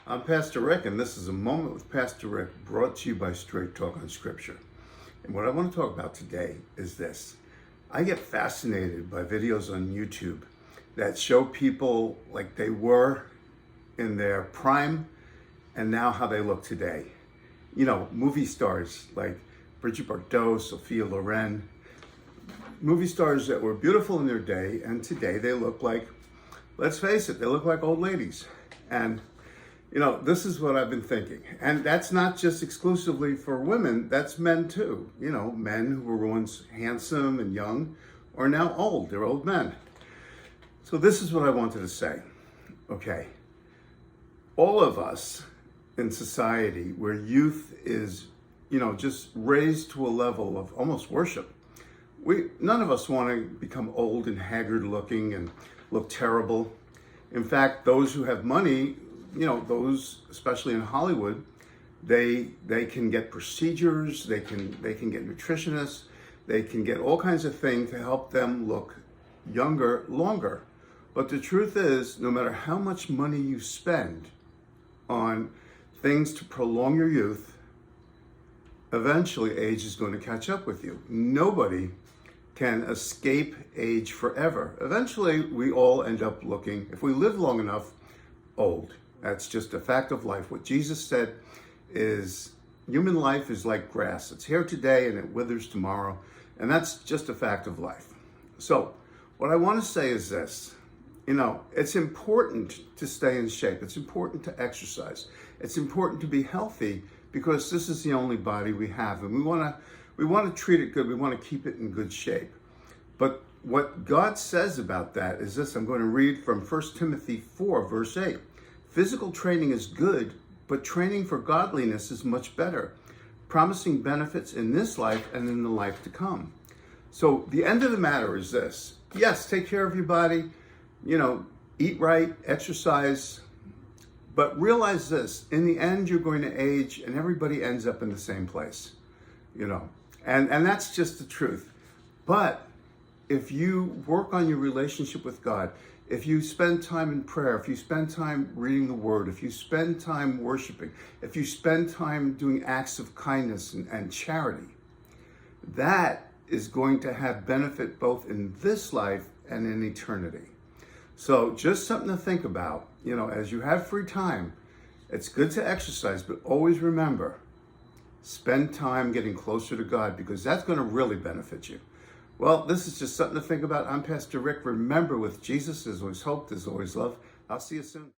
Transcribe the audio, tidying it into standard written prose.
I'm Pastor Rick, and this is a Moment with Pastor Rick brought to you by Straight Talk on Scripture. And what I want to talk about today is this. I get fascinated by videos on YouTube that show people like they were in their prime and now how they look today. You know, movie stars like Brigitte Bardot, Sophia Loren, movie stars that were beautiful in their day, and today they look like, let's face it, they look like old ladies. And you know, this is what I've been thinking. And that's not just exclusively for women, that's men too. You know, men who were once handsome and young are now old. They're old men. So this is what I wanted to say. Okay. All of us in society where youth is, you know, just raised to a level of almost worship. None of us want to become old and haggard looking and look terrible. In fact, those who have money, you know, those, especially in Hollywood, they can get procedures, they can get nutritionists, they can get all kinds of things to help them look younger, longer. But the truth is, no matter how much money you spend on things to prolong your youth, eventually age is going to catch up with you. Nobody can escape age forever. Eventually, we all end up looking, if we live long enough, old. That's just a fact of life. What Jesus said is human life is like grass. It's here today and it withers tomorrow. And that's just a fact of life. So what I want to say is this. You know, it's important to stay in shape. It's important to exercise. It's important to be healthy because this is the only body we have. And we want to treat it good. We want to keep it in good shape. But what God says about that is this. I'm going to read from 1 Timothy 4, verse 8. Physical training is good, but training for godliness is much better, promising benefits in this life and in the life to come. So the end of the matter is this. Yes, take care of your body, you know, eat right, exercise, but realize this, in the end, you're going to age and everybody ends up in the same place, you know, and that's just the truth. But if you work on your relationship with God, if you spend time in prayer, if you spend time reading the Word, if you spend time worshiping, if you spend time doing acts of kindness and charity, that is going to have benefit both in this life and in eternity. So just something to think about, you know, as you have free time, it's good to exercise, but always remember, spend time getting closer to God because that's going to really benefit you. Well, this is just something to think about. I'm Pastor Rick. Remember, with Jesus, there's always hope, there's always love. I'll see you soon.